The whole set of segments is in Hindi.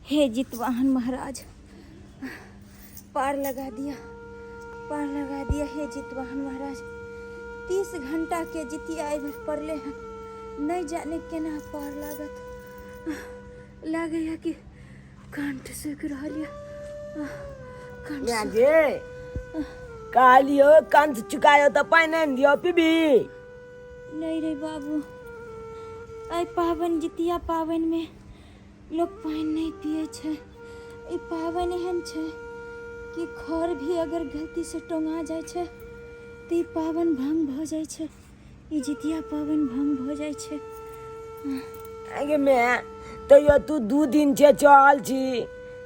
हे जितवाहन महाराज, पार लगा दिया हे जितवाहन महाराज। 30 घंटा के जितिया पड़ले हैं, नहीं जाने केना पार लागत। लगे कि कंठ सूख रहा कालियो कंठ चुकायो तो पानी दियो पीबी। नहीं रे बाबू, आई पावन जितिया पावन में लोग पानी नहीं पिए छे। ई पावन एहन छे कि खर भी अगर गलती से टोंगा जाए छे तो ई पावन भंग भ जाए छे। ई जितिया पावन भंग भ जाए छे। आगे मैं तो यो तू 2 दिन से चल छी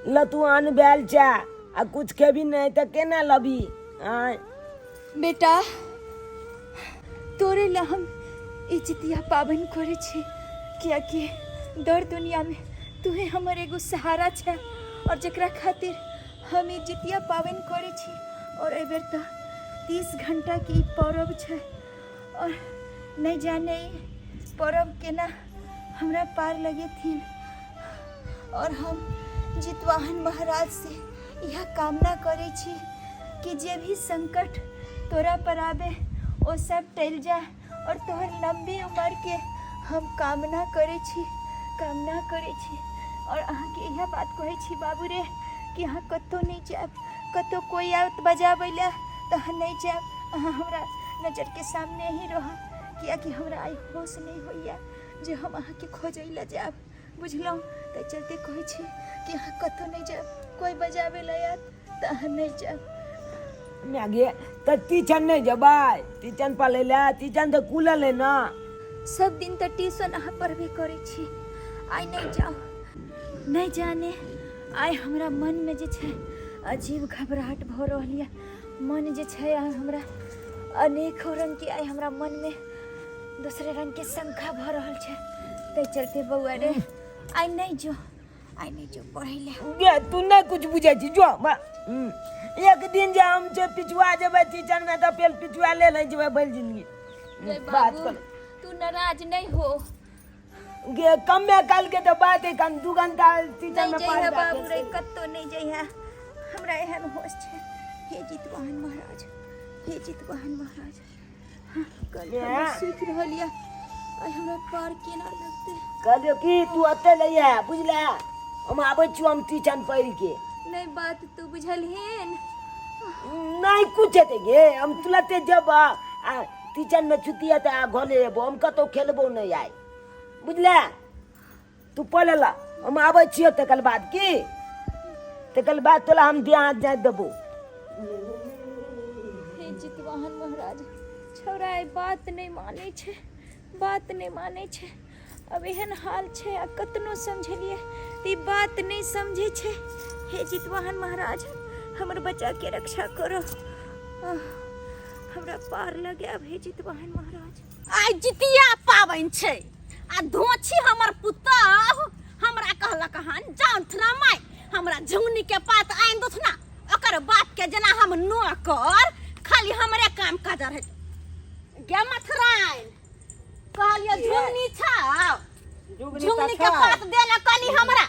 ल तू अन बैल चा आ कुछ के भी नहीं तो केना लबी। बेटा तोरे ला हम ई जितिया पावन करे छी, क्या कि दर दुनिया में तुहे हमर एगो सहारा छे और जकरा खातिर हम ई जितिया पावन करे छी। और एबेर तो 30 घंटा की पर्व छे और नहीं जाने पर्व केना हमरा पार लगे थी। और हम जितवाहन महाराज से यह कामना करे छी कि जे भी संकट तोरा पर आवे वो सब टल जाए और तोहर लंबी उम्र के हम कामना करे छी। और अहाँ के यह बात कहे छी बाबू रे कि अहाँ कतो नहीं जाब, कतो कोई आवत बजाबै ला तो अहाँ नहीं जाब। अहाँ हमरा नजर के सामने ही रह, किया कि हमरा आई होश नहीं होइया जे हम अहाँ के खोजै ला जाब। बुझलौं? तो चलते कहे छी कि अहाँ कतो नहीं जाब, कोई बजाबै ला आत तो अहाँ नहीं जाब। आगे तो टीचन नहीं जबाय, टीचन पाले ला टीचन तो कूला ले ना। सब दिन तो ट्यूशन अहाँ पढ़बे करे छी, आई नहीं जाओ। नहीं जाने आई हमरा मन में जे छे अजीब घबराहट भ रहल है। मन जे छे हमरा अनेक रंग के आई हमरा मन में दूसरे रंग के शंका भ रहल छे। ते चलते बउआ रे आई नहीं जो पढ़े ले। गे तू नहीं कुछ बुझे छी जो एक दिन जे हम जे पिछुआ जेबे टीचर में तो पेल पिछुआ ले नहीं जेबे भल जिंदगी। बात कर तू नाराज नहीं हो गे कम में कल के तो बात है कन 2 घंटा टीचर में नहीं बाबू रे कत्तो नहीं जइहा। हमरा एहन होश छे। हे जितवाहन महाराज, हाँ, कल हमरा सीख रहलिया आई हमरा पार केना लगते। कहलियो कि तू अते ले आ बुझला, हम आबै छु हम टीचर पढ़ के। नहीं बात तू बुझल हेन नहीं कुछ है गे हम तुलते जब टीचर में छुट्टी है तो घरे एबो, हम कतो खेलबो नहीं आए बुझला। तू पढ़ ला, हम आबै छियो तकल बाद तोला हम ध्यान जाय देबो। हे जितवाहन महाराज, छोरा बात नहीं माने छे। अब एहन हाल छे आ कतनो समझलिए ती बात नहीं समझे छे। हे जितवाहन महाराज, हमर बच्चा के रक्षा करो। हमरा पार लगे अब। हे जितवाहन महाराज आई जितिया पावन छे आ धोछी हमर पुतह हमरा कहलक हन जानथना माय हमरा झुंगनी के पात आइन दोथना ओकर बाप के जना हम नौकर खाली हमरे काम काज रहे। गे मथराइन कहलियो झुंगनी छाव, झुंगनी के पात देला कनी हमरा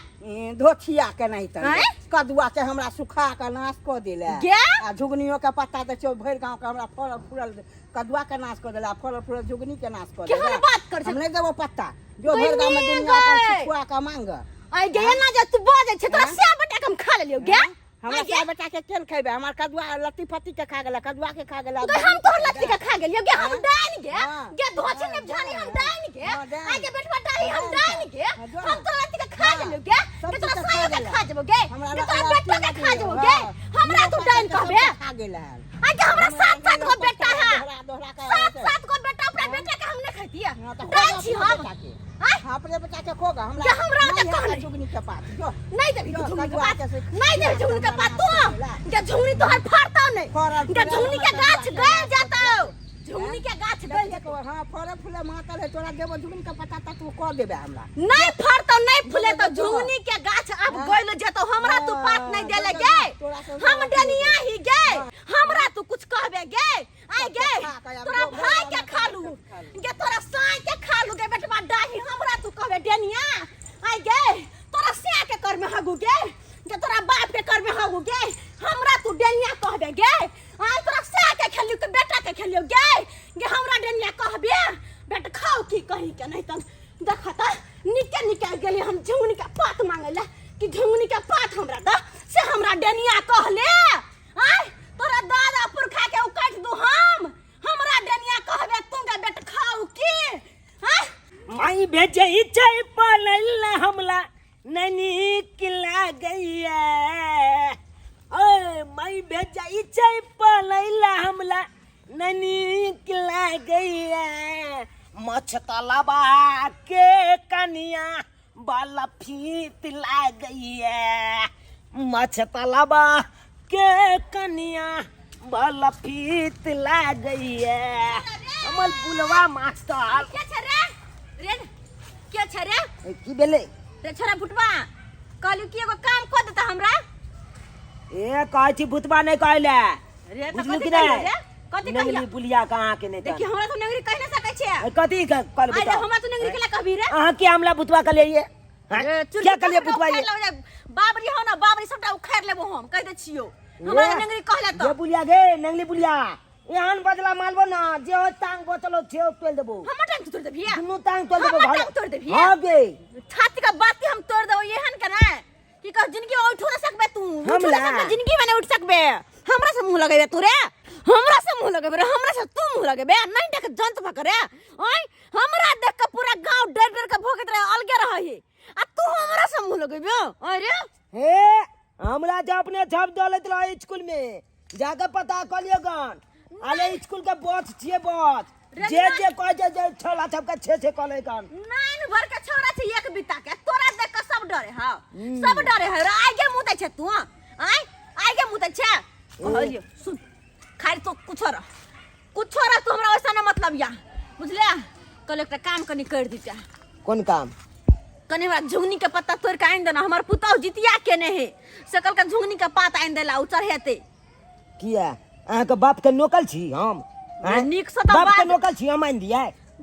धोछिया के नहीं त कदुआ के हमरा सुखा के नाश क देले आ झुगनियो के पत्ता त चो भर गांव के हमरा फल फूल कदुआ के नाश क देला, फल फूल झुगनी के नाश क देला। केहन बात कर हम नहीं देबो पत्ता जो भर गांव में दुनिया अपन सुखुआ का मांग। आई गे ना जे तू बाजे छ तोरा से बेटा के हम खा लेलियो गे। हमरा से बेटा के केन खइबे, हमर कदुआ लत्ती फत्ती के खा गेला, कदुआ के खा गेला। तो हम तोर लत्ती के खा गेलियो गे। हम डाइन गे धोछी ने जानी हम डाइन गे। आई के बेटवा डाही हम डाइन गे। हम तोर लत्ती के खा गेलियो गे। के तोरा साया के खा जेबो गे, के तोरा बेटा के खा जेबो गे। हमरा तू डाइन कहबे खा गेला। आई के हमरा 7 गो बेटा है, 7 गो बेटा अपना बेटा के हम नहीं खइतिया। डाइन छी हम आई अपने बेटा के खोगा हमरा हमरा नहीं झुगनी के पात जो नहीं देबी झुगनी के पात, नहीं देबी झुगनी के पात। तू के झुगनी तोहर फाड़ता नहीं के झुगनी के गाछ गल जाता, झुगनी के गाछ गल जाता। हां फल फूल मातल है तोरा देबो झुगनी के पत्ता त तू क देबे हमरा। नहीं फाड़ता नहीं फूले तो झुगनी के गाछ अब गल जाता। हमरा तू पात नहीं देले गे, हम डनिया ही गे। हमरा तू कुछ कहबे गे। आई गे तोरा भाई के खा लू गे, तोरा साई के खा लू गे बेटवा डाही। हमरा तू कहबे डनिया आई गे तोरा से के कर में हगू हगु गे के तोरा बाप के करबे हगु गे हमरा तू डेनिया कहबे गे आइ तोरा से के खेलियो के बेटा के खेलियो गे हमरा डेनिया कहबे बेटा खाओ की कही के नहीं त देखा त निके गेली हम झुंगनी के पात मांगेला कि झुंगनी के पात हमरा द से हमरा डेनिया कहले आइ तोरा दादा पुरखा के उकाट दू हमरा डेनिया कहबे तू के बेटा खाओ की हां माई भेजे इच्छा पलैला हमला ननी किला गईया ओए माई भेजे इच्छा पलैला हमला ननी किला गईया मछ तलबा के कनिया बाला फीत ला गईया मछ तलबा के कनिया बाला फीत ला गईया हमर बुलवा मास्टर के छरे रे के छरे की बेले रे छोरा फुटवा कहलू कि एगो काम कर देता हमरा ए कहै छी भूतबा नहीं कहले रे त बुझलू कथि कि कहलियो नहीं रे कथि नंगली कहलियो बुलिया कहाँ के नहीं देखि हमरा तो नंगरी कह न सकै छै कथी कर आइ बताओ हमरा तो नंगरी केला कहबी रे अहाँ के हमला भूतबा कर लिए क्या कर लिए भूतबा ये बाबरी हो ना बाबरी सबटा उखाड़ लेबो हम कह दे छियो हमरा नंगरी कहला ये तो बुलिया गे नंगली बुलिया यहाँ बदला मालबो ना जे हो टांग बोतलो छे तोल देबो हम टांग तोड़ देबी दुनु टांग तोल देबो हम टांग तोड़ देबी हां गे छाती का बात हम तोड़ देबो एहन कना कि कह जिंदगी में उठ ना सकबे तू उठ ना सकबे जिंदगी में नहीं उठ सकबे हमरा से मुंह लगेबे तू रे हमरा से मुंह लगेबे रे हमरा से तू मुंह लगेबे नहीं देख जंत भकरे ओए हमरा देख के पूरा गांव डर के भोगत रहे अलगे रहे आ तू हमरा से मुंह लगेबे अरे हे हमरा जो अपने छप दौलत रहे स्कूल में जाके पता कर लियो गन आले स्कूल के बॉस छिए बॉस जे कह जे छोला छप के छे कले गन नाइन भर के छोरा छै एक बिता के तोरा देख के सब डरे हा सब डरे है आगे मुते छै तू आगे मुते छै कहलियो सुन खाली तो कुछ रह तू हमरा वैसा न मतलब या बुझले कल एक काम कनी कर दीता कौन काम कनी हमरा झुंगनी के पत्ता तोड़ के आइन देना हमर पुतौ जितिया के नहीं सकल के झुंगनी के पात आइन देला उ चढ़ेते किया अहाँ के बाप के नौकर छी हम नीक से तो बाप के बात नौकर छी हम आइन दिए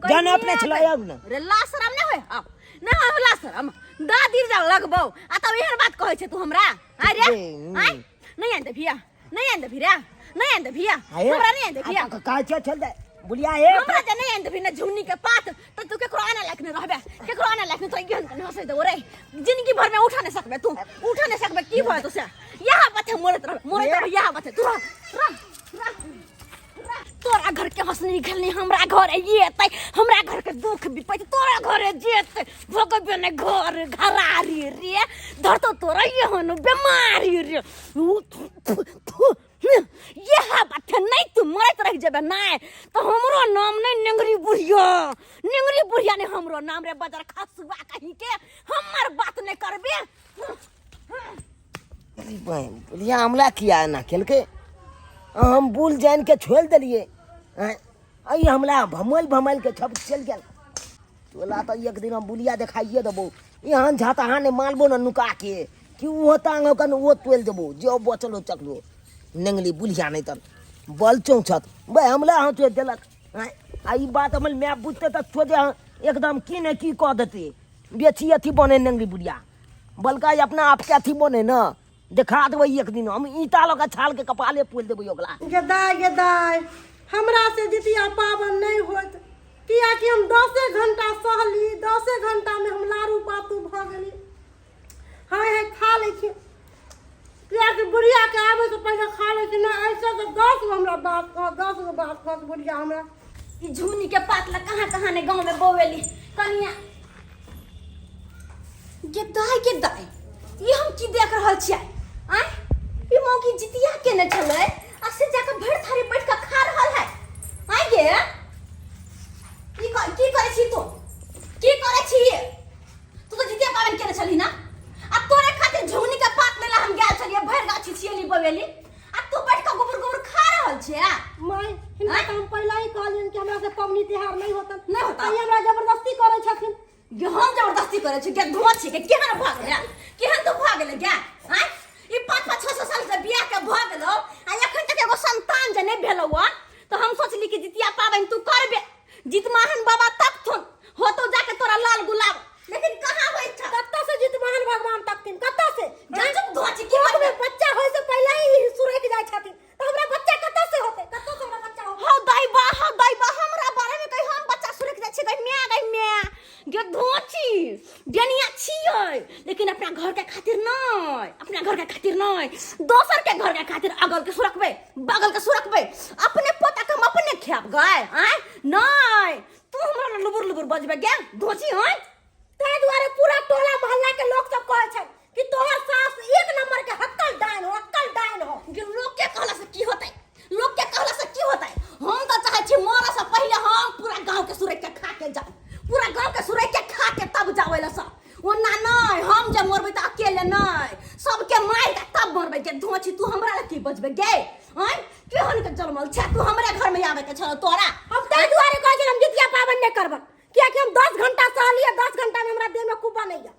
जाने अपने छला अब न रे ला शरम नहीं होय अब ना होला शरम दादी जा लगबो आ तब एहन बात कहै छै तू हमरा आ रे नहीं आइन दे भिया नहीं आइन दे भिरा नहीं आइन दे भिया हमरा नहीं आइन दे भिया का चल दे बुलिया हे हमरा जे नहीं आइन दे भिना झुंगनी के पात त तू केकरो आना लायक नहीं रहबे केकरो आना लायक नहीं तो गेहन के हंसे दे रे जिंदगी भर में उठा नहीं सकबे तू उठा नहीं सकबे की भयो तुसे यहां बाते मोरत रह यहां बाते तू रह तोरा घर के हंसनी खेलनी हमरा घर ये तै हमरा घर के दुख विपै तोरा घर जेते भगबे ने घर घरारी रे धरतो तोरा ये हनु बीमारी रे यह बात नहीं तू मरत रह जेबे नहीं तो हमरो नाम नहीं निंगरी बुढ़िया ने हमरो नाम रे बाजार खसुआ कहीं के हमर बात नहीं करबे अरे भाई बुलिया हमला किया ना खेल के हम बुल जान के छोड़ दिलिए आई हमला भमल के छप चल गेल तोला तो एक दिन हम बुलिया दिखाइए देबो यहाँ झाता ने मालबो न नुका के कि वो टांग कन वो तोल देबो जो बचलो चकलो नंगली बुलिया नहीं तन बल चौछत भाई हमला हां तो देलक आई बात हमल मैं बुझते त सोचे एकदम की ने की कह देते बेची अथी बने नंगली बुलिया बलका अपना आप के अथी बने न दिखा देबो एक दिन हम ईटा लगा छाल के कपाले पोल देबो ओकला गेदाय हमरा से जितिया पावन नहीं होत किया कि हम 10 घंटा सहली 10 घंटा में हम लारू पातू भ गेली हाय खा ले छी किया कि बुढ़िया के आवे से पहले खा ले छी ना ऐसे तो 10 गो हमरा बात कह 10 गो बात कह बुढ़िया हमरा ई झुनी के पात ला कहां ने गांव में बोवेली कनिया गेदाय ये हम की देख रहल छियै आय ई मौकी जितिया के न छले आ से जाके भर थारी बैठ के खा रहल है आय गे की करे छी तू की करे छी तू तो जितिया पावन के छली ना आ तोरे खातिर झुनी के पात लेला हम गेल छलिए भर गाछी छियली बवेली आ तू बैठ के गोबर खा रहल छै माय हिनका हम पहले ही कहलियन कि हमरा से पवनी त्योहार नहीं होता ई हमरा जबरदस्ती करे छथिन हम जबरदस्ती करे छी के धोआ छी के केहन भाग गेल केहन तो भाग गेल गे आय ई 5-6 साल से बियाह के भ गेलो आ एखन तक एगो संतान जे नहीं भेलौ तो हम सोचली कि जितिया पावन तू करबे जितमाहन बाबा तक थुन हो तो जाके तोरा लाल गुलाब लेकिन कहां होई छ कत्ता से जितमान भगवान तकथिन कत्ता से खातिर नहीं, अपना घर के खातिर नहीं, दोसर के घर के खातिर अगल के सुरखबे, बगल के सुरखबे, अपने पोता के हम अपने खेब गए आय नहीं। तू हमरा लुबुर लुबुर बजबे गे धोची होय। ताहि दुआरे पूरा टोला मोहल्ला के लोग सब कहै छै कि तोहर सास एक नंबर के हक्कल डाइन हो, हक्कल डाइन हो। कि लोग के कहला से की होतै, लोग के कहला से की होतै। हम तो चाहे छी मरे से पहले हम पूरा गांव के सुरख के खा के जाओ, पूरा गांव के सुरख के खा के तब जाओ ला सब। ओना नहीं, हम जब मरबै त अकेले नहीं, सबके मार के तब मरबै के धोची। तू हमरा ला की बजबे गे हैं? केहन के जन्मल छै तू हमरे घर में आवे के छौ तोरा। हम ताहि दुआरे कहै छी हम जितिया पाबन नहीं करब, कियाकि हम 10 घंटा सहलिए, 10 घंटा में हमरा देह में कुबा नहीं जा।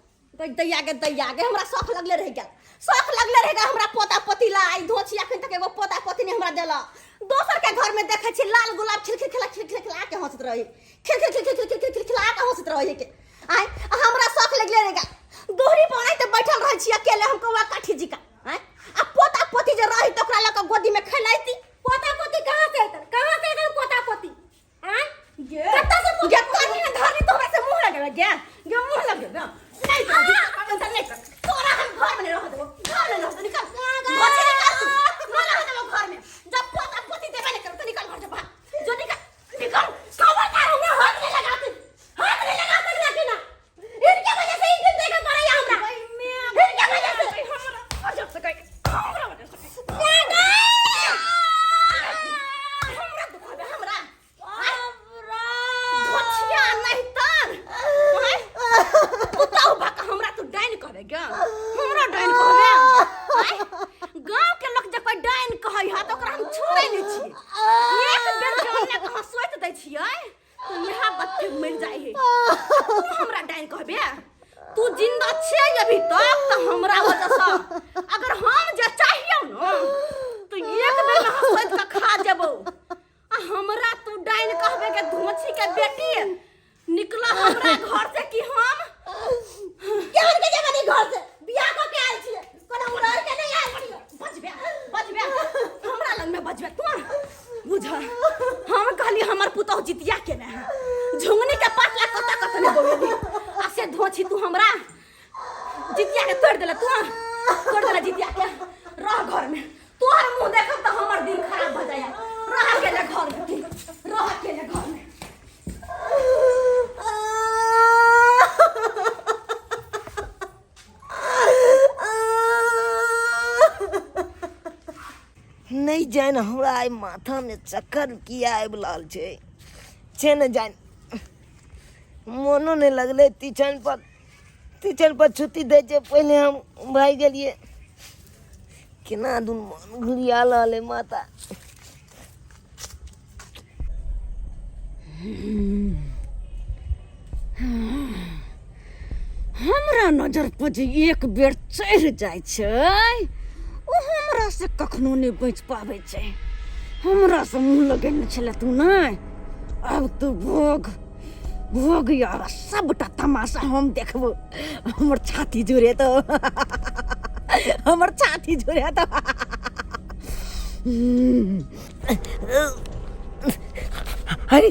दैया गे हमरा शौक लगले रह गेल, शौक लगले रह गेल हमरा पोता पोती लाई। धोची अखन तक एगो पोता पोती ने हमरा देला। दोसर के घर में देखे छी लाल गुलाब खिलखिला के हंसत रही, खिलखिला के हंसत रही के आय। हमरा शौक लगले रह गेल। दोहरी बनाई त बैठल रह छी अकेले हम कौवा काठी जी का आय। आ पोता पोती जे रही त ओकरा ल के गोदी में खेलाइती। पोता पोती कहां से अतन, कहां से अतन पोता पोती हैं? गे कत्ता से गे कानी ने धरनी तोरा से मुंह लगे गे मुंह लगे नहीं तो नहीं कर तोरा हम घर में रह देबो, घर में रह निकल बच्चे निकल ना रह देबो घर में। जब पोता पोती देबे नहीं कर तो निकल घर से बाहर जो निकल कवर कर हमरा हाथ नहीं लगाती लगी ना। इनके वजह से इज्जत देगा पड़ा या हमरा इनके वजह से हमरा अजब से कहीं हमरा वजह से हमरा दुख है हमरा धोचिया नहीं तर पुताऊ बाका हमरा तू डाइन करे गे, हमरा डाइन कहबे। गांव के लोग जब कोई डाइन कहै हा त ओकरा हम छोड़े नहीं छी। एक बेर के हमने कहां सोइत दै छियै तो यहां बच्चे मर जाए है। तू हमरा डाइन कहबे, तू जिंदा छै अभी तक त हमरा वजह से अगर हम जे चाहियो न तो एक बेर में सोइत के खा जेबो। हमरा तू डाइन कहबे के धोची के बेटी निकला हमरा घर से कि हम केहन के जगह नहीं घर से बियाह को के आइल छिए, कोनो उड़ार के नहीं आइल छिए। बजबे हमरा लग में बजबे तू बुझ। हम कहली हमर पुतौ जितिया के ने झुंगनी के पातला कता ने बोलेली आ से धोची तू हमरा जितिया के तोड़ देला, तोड़ देला जितिया के। रह घर में तोहर मुंह देखब त हमर दिन खराब भ जाय। रह अकेले घर में, रह अकेले घर में। नहीं जान हमरा आई माथा में चक्कर किया आबि रहल छै न जान। मोनो नहीं लगले तीचन पर छुट्टी दे छै पहले हम भाग गेलिए। केना दुन मन घुरिया रहल है माता। हमरा नजर पर जे एक बेर चढ़ जाय छै ओ हमरा से कखनो नहीं बच पावे छै। हमरा से मुंह लगेने छले तू नहीं, अब तू भोग यार सबटा तमाशा हम देखबो। हमर छाती जुरे तो हमर छाती जुरे तो अरे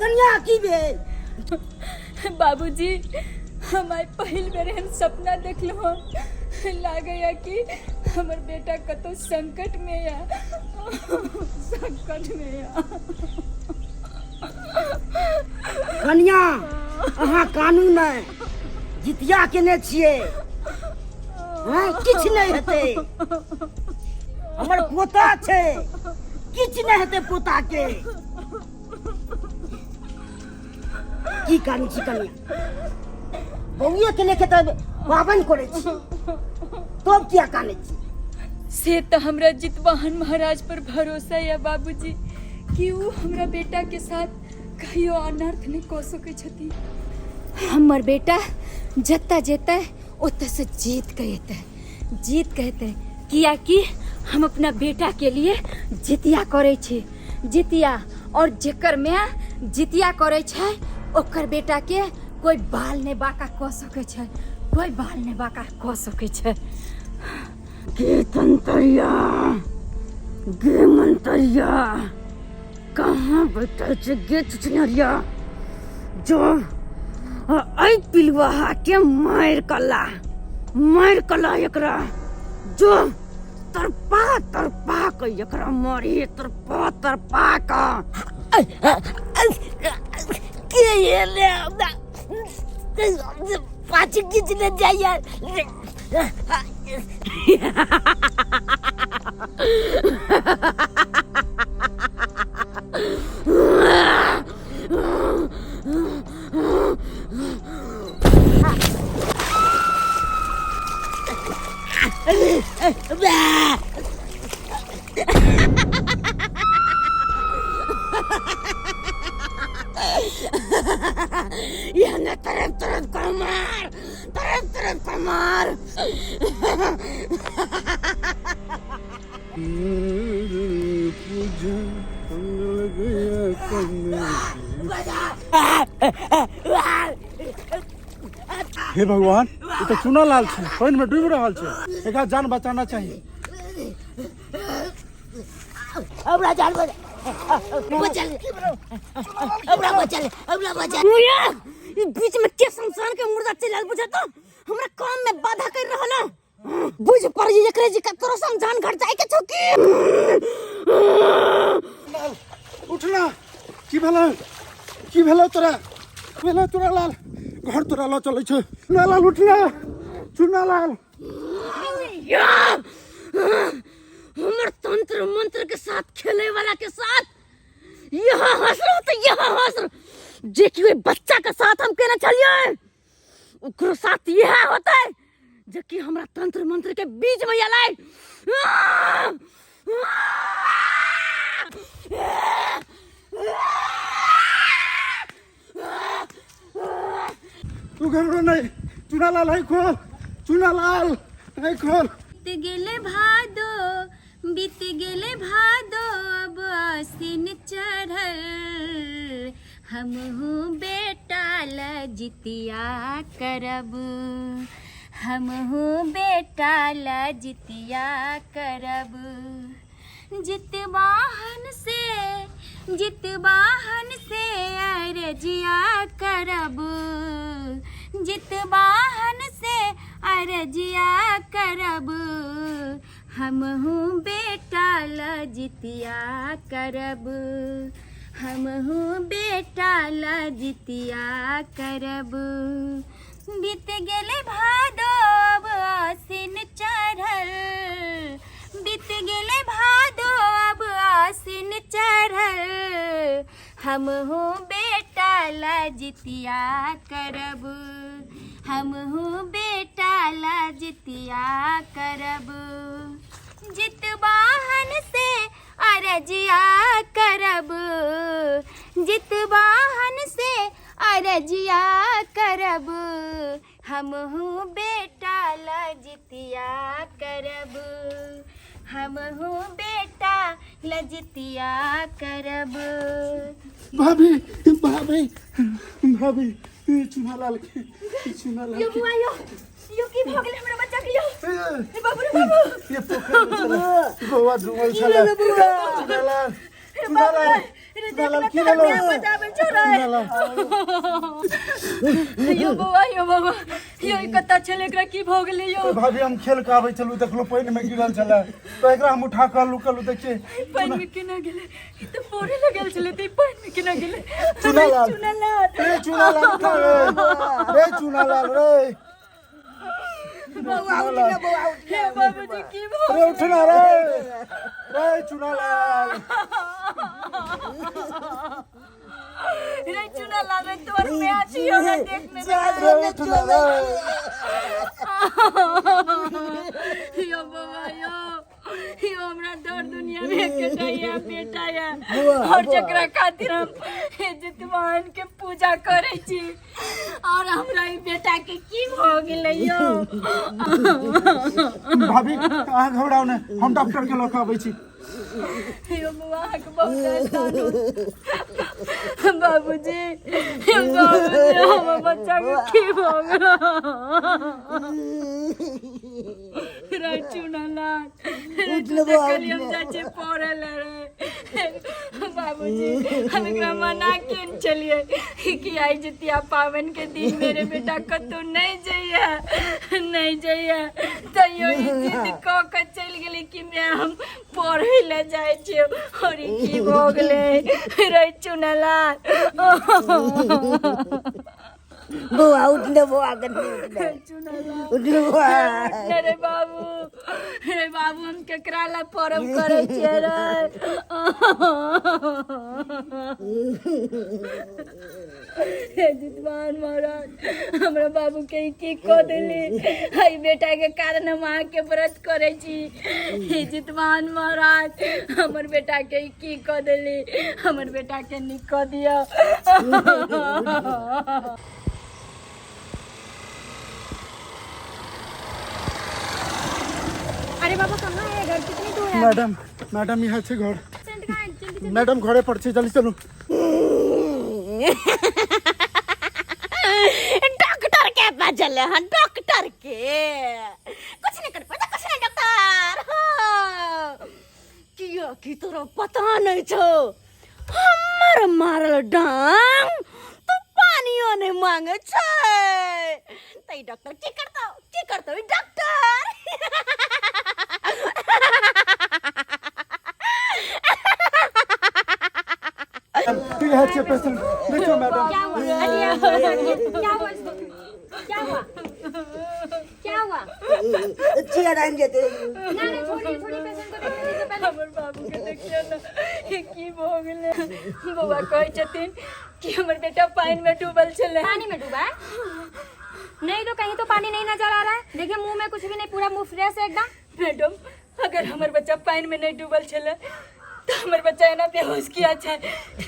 कन्या की भेल बाबूजी हम आई पहिल बेर एहन सपना देखलहुँ। लागैया कि हमर बेटा कतौ संकट में या कन्या अहाँ कानून में जितिया केने छियै, किछ नहीं हेतै। हमर पोता छै, किछ नहीं हेतै पोता के। की कानी छी कन्या? बउए के लेके तब पाबन करे छी, तब क्या काने छी? से तो हमरा जितवाहन महाराज पर भरोसा है बाबूजी कि वो हमरा बेटा के साथ कहियो अनर्थ नहीं कऽ सकै छथि। हमर बेटा जत्ता जेतै ओतऽ से जीत के एतै कियाकि हम अपना बेटा के लिए जितिया करे छी। जितिया और जेकर में जितिया करे छै ओकर बेटा के कोई बाल ने बाका क सके छै, कोई बाल ने बाका क सके छै। गे तंतरिया, गे मंतरिया, कहाँ बैठल छै गे चुचनरिया? जो आई पिलुआ के मार कला एकरा, जो तरपा के एकरा मारी, तरपा का के ये ले पाछी खींचने जाइए। yana taraf kamar हे भगवान, ये तो चूना लाल छे, पानी में डूब रहा छे, एकरा जान बचाना चाहिए। हमरा जान बचा मुया ई बीच में के शमशान के मुर्दा चलल बुझा तो हमरा काम में बाधा कर रहल है। बुझ पर एकरे जी का तोरा समझान घट जाए के छकी। उठना, की भेलो तोरा लाल, घर तोरा ला चले छे। चूना लाल उठना, चूना लाल। या हमर तंत्र मंत्र के साथ खेले वाला के साथ यहाँ हंस जे कि वे बच्चा के साथ हम केना चलिए, ओकरो साथ यह होता है जे कि हमरा तंत्र मंत्र के बीच में आलाय। तू घबरा नहीं, चूना लाल है खोल, चूना लाल है खोल। बीत गेले भादो अब आसिन चढ़ल, हमहू बेटा ला जितिया करब, हमहू बेटा ला जितिया करब। जितवाहन से अरजिया करब, जितवाहन से अरजिया करब, हमहू बेटा ला जितिया करब, हमहू बेटा ला जितिया करब। बीत गेले भादो अब आसिन चढ़ल, बीत गेले भादो अब आसिन चढ़ल, हमहू बेटा ला जितिया करब, हमहू बेटा ला जितिया करब। जितवाहन से अरजिया करब, जितवाहन से अरजिया करब, हमहू बेटा ला जितिया करब, हमहू बेटा ला जितिया करब। भाभी, चूना लाल के, यो की भऽ गेलै हमरा बच्चा के यो। बाबू रे बाबू, ये पोखर में चला, गोवा डूबल छला। चूना लाल की भेलो? यो बाबा यो कत्ता छले, एकरा की भऽ गेलै यो? भाभी हम खेल के आबै चलू, देखलो पानी में गिरल छला, तो एकरा हम उठा के लुकलू देखिए। पानी में केना गेलै? ई तो पोरे लगल छले, त पानी में केना गेलै? चूना लाल रे, चूना लाल उठा रे, चूना लाल रे। बाबूजी की भऽ रे उठना रे चूना लाल। रे चूना लाल रे, तोर में आछी हमरा देखने रे उठना रे। यो बाबा यो हमरा डर दुनिया में एकटा या बेटा या, और जकरा खातिर हम जितवाहन के पूजा करे छी, और हमरा ई बेटा के की भऽ गेलै यो? भाभी अहाँ घबराओ नहीं, हम डॉक्टर के लऽ के आबै छी। यो बुआ के बहुत एहसान हो बाबूजी हम बच्चा के की हो गया रे चुनाला कल हम जाचे पढ़े ले रे बाबूजी हम एकरा मना केन चलिए कि आई जितिया पावन के दिन मेरे बेटा कतौ नहीं जाइए तो यो जिद क के चल गेली कि मैं हम पढ़े ले जाय छियो और की हो गेले रे चुनाला बुआ उठने बुआ करने उठने बुआ रे बाबू हम केकरा ला परम करे छिए रे जितवान महाराज हमरा बाबू के की कह देली हई बेटा के कारण हम आके के व्रत करे छी जितवान महाराज हमर बेटा के की कह देली हमर बेटा के निक कह दिया अरे बाबा कहाँ है घर कितनी दूर है मैडम यहाँ से घर पेशेंट कहाँ है जल्दी मैडम घरे पर छे जल्दी चलू डॉक्टर के पास चले हैं डॉक्टर के कुछ नहीं कर पाता कुछ नहीं डॉक्टर किया की तोरा पता नहीं छो हमर मारल डांग तो पानियो नहीं मांगे छे तई डॉक्टर की करता डॉक्टर ठीक है अच्छे पेशेंट देखो मैडम क्या हुआ चिया डांगे थे छोड़िए पेशेंट को देखने दीजिए पहले हमर बाबू के देखिए ना की भ गेले बउआ कहै छथिन कि हमर बेटा पानी में डूबल छले पानी में डूबा है नहीं तो कहीं तो पानी नहीं नजर आ रहा है देखिए मुंह में कुछ भी नहीं पूरा मुंह फ्रेश है एकदम मैडम अगर हमर बच्चा पानी में नहीं डूबल छले तो हमर बच्चा एना बेहोश किया छै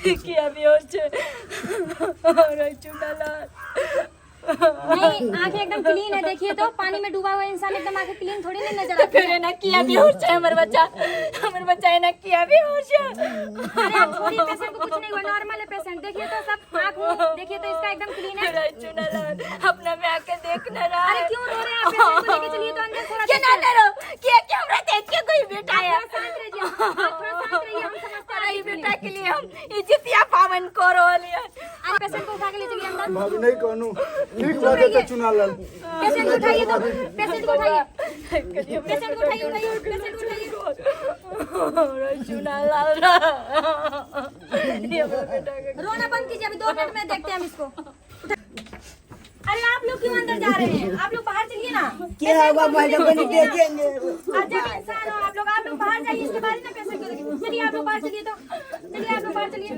किया बेहोश छै रे चुनाला नहीं आंखें एकदम क्लीन है देखिए तो पानी में डूबा हुआ इंसान एकदम आंखें क्लीन थोड़ी नहीं नजर आती फिर एना किया बेहोश है हमर बच्चा एना किया बेहोश है अरे आप छोड़िए पेशेंट को कुछ नहीं हुआ नॉर्मल है पेशेंट देखिए तो सब आंख मुंह देखिए तो इसका एकदम क्लीन है रे चुनाला अपना में आके देखना रहा अरे क्यों रो रहे हैं आप पेशेंट को लेके चलिए तो अंदर थोड़ा क्या ना रो क्या हमरा देख के कोई बेटा है शांत रहिए आप थोड़ा शांत रहिए हम समझते हैं अरे बेटा के लिए हम इज्जतिया पावन करो लिए आप पेशेंट को उठा के ले चलिए अंदर भाभी नहीं कहनू ठीक बात है चुना लाल पेशेंट को उठाइए तो पेशेंट को उठाइए पेशेंट को उठाइए पेशेंट को उठाइए चुना लाल रोना बंद कीजिए अभी 2 मिनट में देखते हैं हम इसको अरे आप लोग क्यों अंदर जा रहे हैं आप लोग बाहर चलिए ना क्या हुआ मैडम को नहीं देखेंगे अजब इंसान हो आप लोग बाहर जाइए इसके बाद ना पेशेंट को देखिए चलिए आप लोग बाहर चलिए तो चलिए आप लोग बाहर चलिए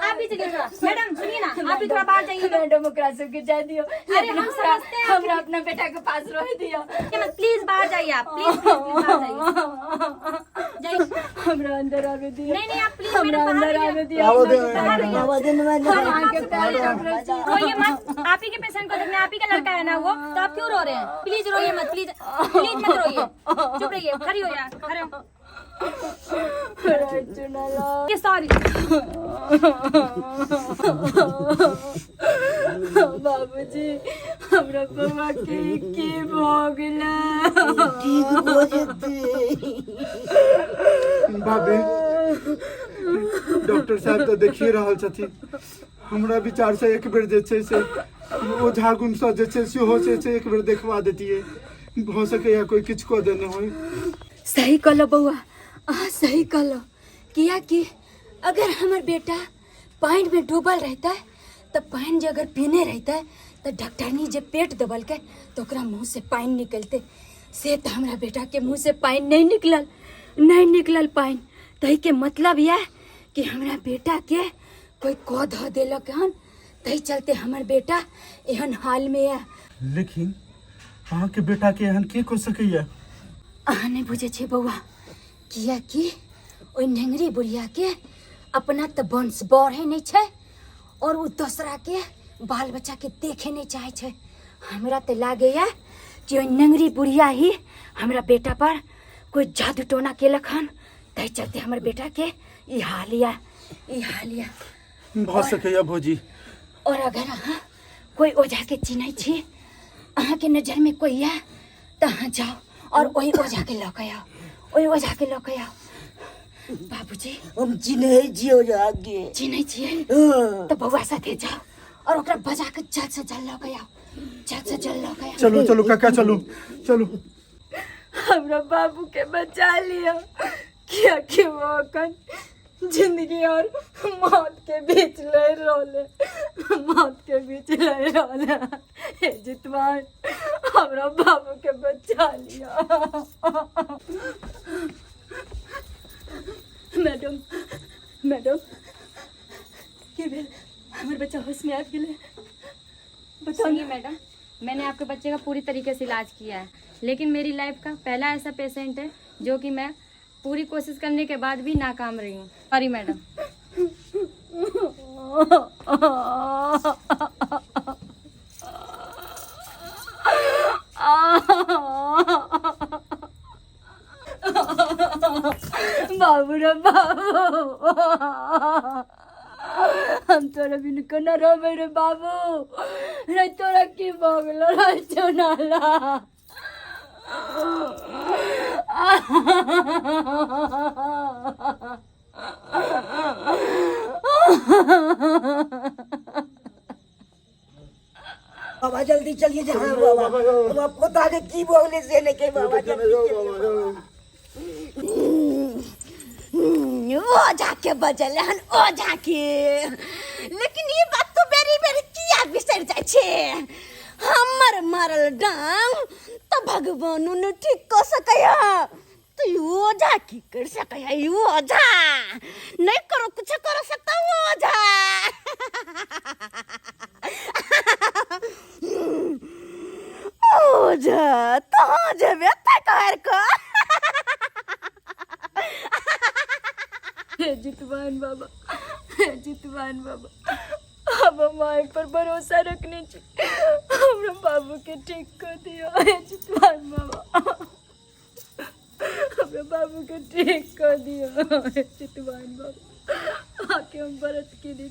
आप भी चलिए थोड़ा मैडम सुनिए ना आप भी थोड़ा बाहर जाइए मैडम ओकरा सबके जा दियो अरे हम समझते हैं हमरा अपना बेटा के पास रह दियो प्लीज बाहर जाइए आप प्लीज बाहर जाइए हमरा अंदर आवे दियो नहीं आप प्लीज हमरा अंदर आवे दियो आके पैर पकड़े छी रोइए मत आप ही के पेशेंट को देखना आप ही का लड़का है ना वो तो आप क्यों रो रहे हैं प्लीज रोइए मत प्लीज मत रोइए चुप रहिए खड़ी हो यार खड़े हो ये सॉरी बाबूजी हमरा बउआ के की भ गेला ठीक हो जते भाभी डॉक्टर साहब तो देखिए रहल छथिन हमरा विचार से एक बेर जे छै से ओ झागुन सँ जे छै सेहो से एक बेर देखवा देतिए भ सकैया कोई किछ कऽ देने होय सही कहलो बउआ सही कहलो किया कि अगर हमार बेटा पानी में डूबल रहता है तो पानी जो अगर पीने रहता है तो डॉक्टरनी जब पेट दबल के तो ओकरा मुंह से पानी निकलते से तो हमारा बेटा के मुंह से पानी नहीं निकलल पानी तही के मतलब यह कि हमारा बेटा के कोई कह ध देलक हन तही चलते हमार बेटा एहन हाल में है लेकिन अहाँ के बेटा के एहन के कऽ सकैया अहाँ नहीं बुझे छे बउआ किया कि ओइ नेंगरी बुढ़िया के अपना तो वंश बढ़े नहीं छे और वो दूसरा के बाल बच्चा के देखे नहीं चाहे छे हमरा तो लागे या कि ओइ नेंगरी बुढ़िया ही हमरा बेटा पर कोई जादू टोना केलक हन तय चलते हमर बेटा के ई हालिया भ सकैया भौजी। और अगर अहाँ कोई ओझा के चिन्है छी, अहाँ के नजर में कोई है तो अहाँ जाओ और वही ओझा के लऽ के आओ। बाबूजी हम चिन्है छियै जाके। चिन्है छियै तो बउआ साथे जाओ और ओकरा बजा के जल्द से जल्द लऽ के आओ। चलो चलो काका चलो चलो। हमरा बाबू के बचा लिया, क्या कि वो अखन जिंदगी और मौत के बीच ले रोले। हे जितवान, हमरा बाबू के बचा लिया। मैडम के भेल? हमर बच्चा होश में आ गेले। सुनिए मैडम, मैंने आपके बच्चे का पूरी तरीके से इलाज किया है, लेकिन मेरी लाइफ का पहला ऐसा पेशेंट है जो कि मैं पूरी कोशिश करने के बाद भी नाकाम रही हूँ। Sorry madam. बाबू रे बाबू, हम तोरा बिन कोना रहबै रे बाबू। रे तोरा की भऽ गेलो रे चुनाला? बाबा जल्दी चलिए जहाँ बाबा, हम आपको ताके की बोलने से लेके बाबा ओझा के बजल हन ओझा के, लेकिन ये बात तो बेरी बेरी किया बिसर जाय छे। हमर मारल डांग तो भगवानो ने ठीक कर सकैया, तो ये ओझा की कर सकैया? ये ओझा नहीं करो, कुछ कर सकता ओझा। ओझा तो जेबे तकर को। हे जितवान बाबा, अब हम माय पर भरोसा रखने छी। हमरा बाबू के ठीक कर दियो। हे जितवान बाबा, हमरा बाबू के ठीक कर दियो। हे जितवान बाबा, आके हम व्रत केने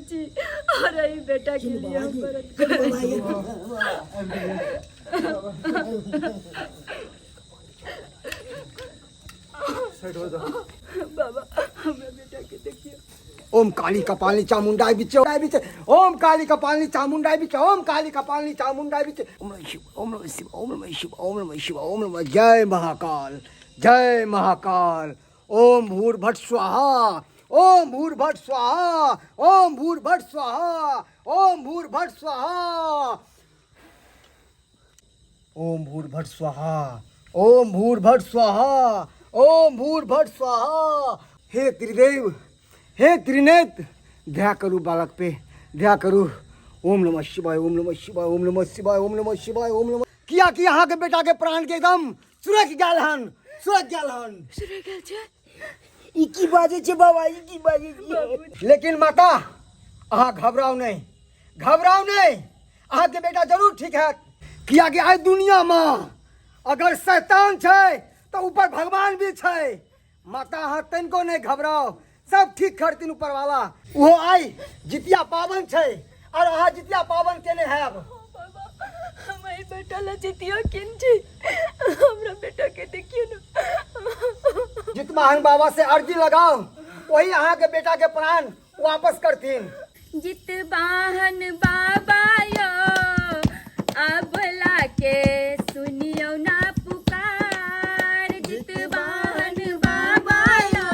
छी और ई बेटा के लिए हम व्रत करे। बाबा, हमरा बेटा के देखियो। ओम काली कपालिनी चामुंडाई बिचे, ओम काली कपालिनी चामुंडाई बिचे, ओम काली कपालिनी चामुंडाई बिचे। ओम नमः शिवाय, ओम नमः शिवाय, ओम नमः शिवाय, ओम नमः शिवाय, ओम नमः। जय महाकाल, जय महाकाल। ओम भूर्भुवः स्वाहा, ओम भूर्भुवः स्वाहा, ओम भूर्भुवः स्वाहा, ओम भूर्भुवः स्वाहा, ओम भूर्भुवः स्वाहा, ओम भूर्भुवः स्वाहा, ओम भूर्भुवः स्वाहा। हे त्रिदेव, हे त्रिनेत्र, दया करू बालक पे, दया करू। ओम नमः शिवाय, ओम नमः शिवाय, ओम नमः शिवाय, ओम नमः शिवाय, ओम नमः। किया कि यहाँ के बेटा के प्राण के एकदम सुरज गेल हन। ई की बाजे छे बाबा, ई की बाजे छे? लेकिन माता, अहाँ घबराओ नहीं, अहाँ के बेटा जरूर ठीक है। किया कि आज दुनिया में अगर शैतान छे तो ऊपर भगवान भी छे। माता अहाँ तनिको नहीं घबराओ, सब ठीक करतीन ऊपर वाला। वो आई जितिया पावन छे और अहाँ जितिया पावन केने हैब। हमारी बेटा ला जितिया किन छी, हमरा बेटा के देखियो ना। जितवाहन बाबा से अर्जी लगाओ, वही अहाँ के बेटा के प्राण वापस करतीन। जितवाहन बाबा यो, अबला के सुनियो ना पुकार। जितवाहन बाबा यो,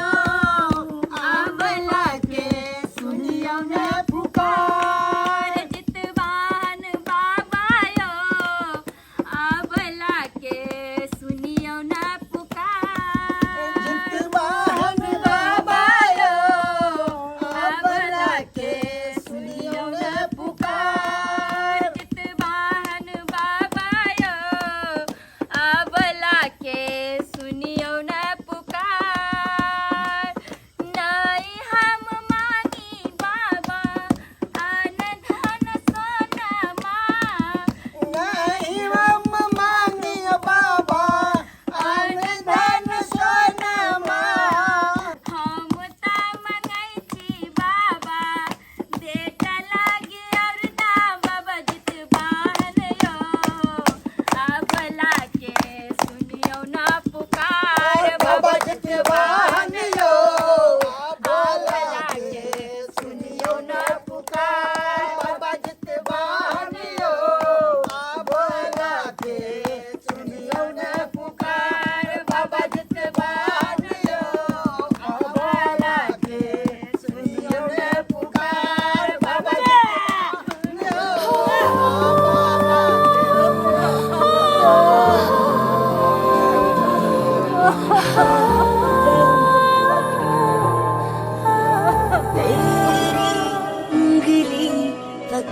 अबला के सुनियो ना पुकार। जितवाहन बाबा यो, अबला के सुनियो ना पुकार। जितवाहन बाबा यो, अबला के सुनियो ना पुकार।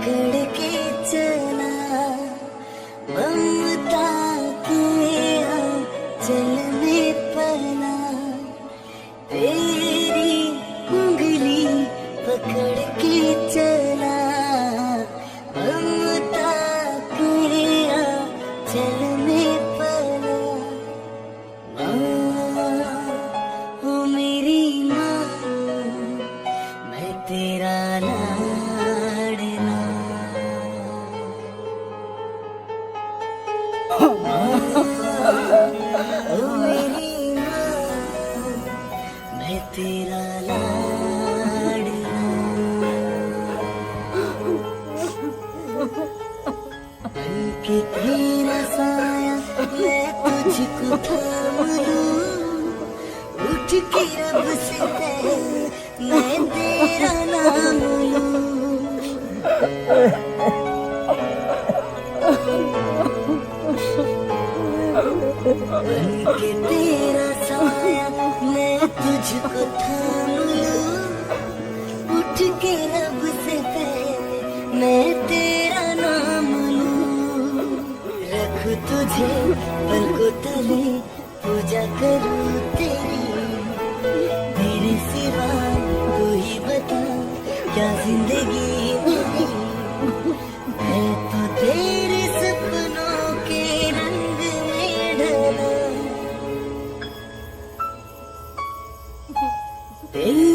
पकड़ के चला ममता के आंचल में पला तेरी उंगली पकड़ के चला ममता के आंचल में पला ओ मेरी माँ मैं तेरा लाडला ओ मेरी माँ मैं तेरा लाडला बल्कि तेरा साया मैं तुझको थाम लूं उठ के रब से पहले मैं तेरा नाम लूं बनके तेरा साया मैं तुझको थाम लूं उठ के रब से पहले मैं तेरा नाम लूं रख तुझे पलकों तले पूजा करूं तेरी तेरे सिवा कोई बता क्या जिंदगी मेरी मैं तो तेरे सपनों के रंग में ढला तेरी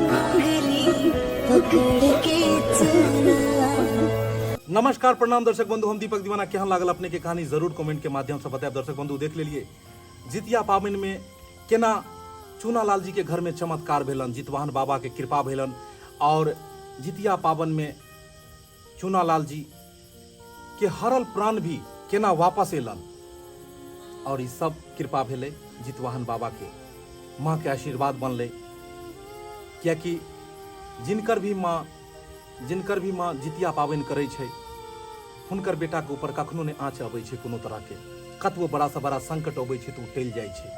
उंगली पकड़ के चला। नमस्कार प्रणाम दर्शक बंधु, हम दीपक दीवाना केहन लागल अपने के कहानी जरूर कमेंट के माध्यम से बताएब। दर्शक बंधु देख लेलिए जितिया पाबनि में केना चूनालाल जी के घर में चमत्कार भेलन, जितवाहन बाबा के कृपा भेलन और जितिया पाबनि में चूनालाल जी के हरल प्राण भी केना वापस एलन और ई सब कृपा भेले जितवाहन बाबा के, माँ के आशीर्वाद बनले। कियाकि जिनकर भी माँ जितिया पाबनि करै छै हुनकर बेटा के ऊपर कखनो नहि आँच अबै छै कोनो तरह के, कतबो बड़ा से बड़ा संकट अबै छै तऽ ओ टलि जाइ छै।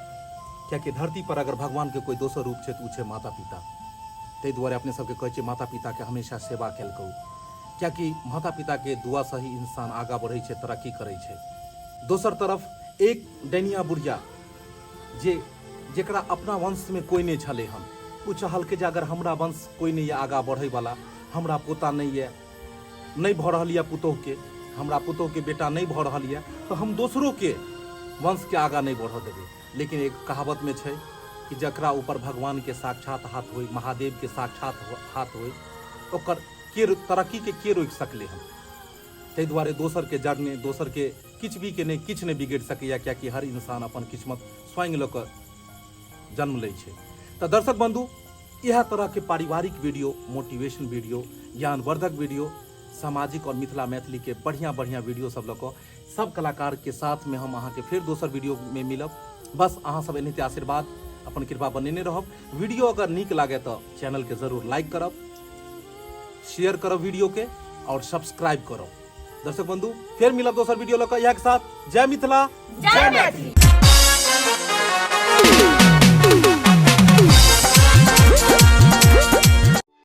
कियाकि धरती पर अगर भगवान के कोई दोसर रूप छै तऽ ओ छै माता पिता। ताहि दुआरे अपने सबके कहै छै माता पिता के हमेशा सेवा कैल करू, कियाकि माता पिता के दुआ से ही इंसान आगा बढ़ै छै, तरक्की करै छै। दोसर तरफ एक डैनिया बुढ़िया जेकरा अपना वंश में कोई नहीं छले हन, ओ चाहलकै जे अगर हमरा वंश कोई नहीं है आगा बढ़े वाला, हमरा पोता नहीं है, नहीं भऽ रहल यऽ पुतोह के, हमरा पुतोह के बेटा नहीं भऽ रहल यऽ तो हम दोसरों के वंश के आगा नहीं बढ़ देबै। लेकिन एक कहावत में छै कि जकरा ऊपर भगवान के साक्षात हाथ होय, महादेव के साक्षात हाथ होय, ओकर के तरक्की के के रोकि सकले हन। ताहि दुआरे दोसर के जड़ने दोसर के किछ भी के नहीं किछ नहीं बिगड़ सकैया, कियाकि हर इंसान अपन किस्मत स्वयं लऽ कऽ जन्म लै छै। तऽ दर्शक बंधु यह तरह के पारिवारिक वीडियो, मोटिवेशन वीडियो, ज्ञानवर्धक वीडियो, सामाजिक और मिथिला मैथिली के बढ़िया वीडियो सब लऽ कऽ सब कलाकार के साथ में हम अहाँ के फिर दोसर वीडियो में मिलब। बस अहाँ सब एनाहिते आशीर्वाद अपन कृपा बनेने रहब। वीडियो अगर नीक लागे तो चैनल के जरूर लाइक करब, शेयर करब वीडियो के और सब्सक्राइब करब। दर्शक बंधु फिर मिलब दोसर वीडियो लऽ कऽ, इएह के साथ जय मिथिला जय मैथिली।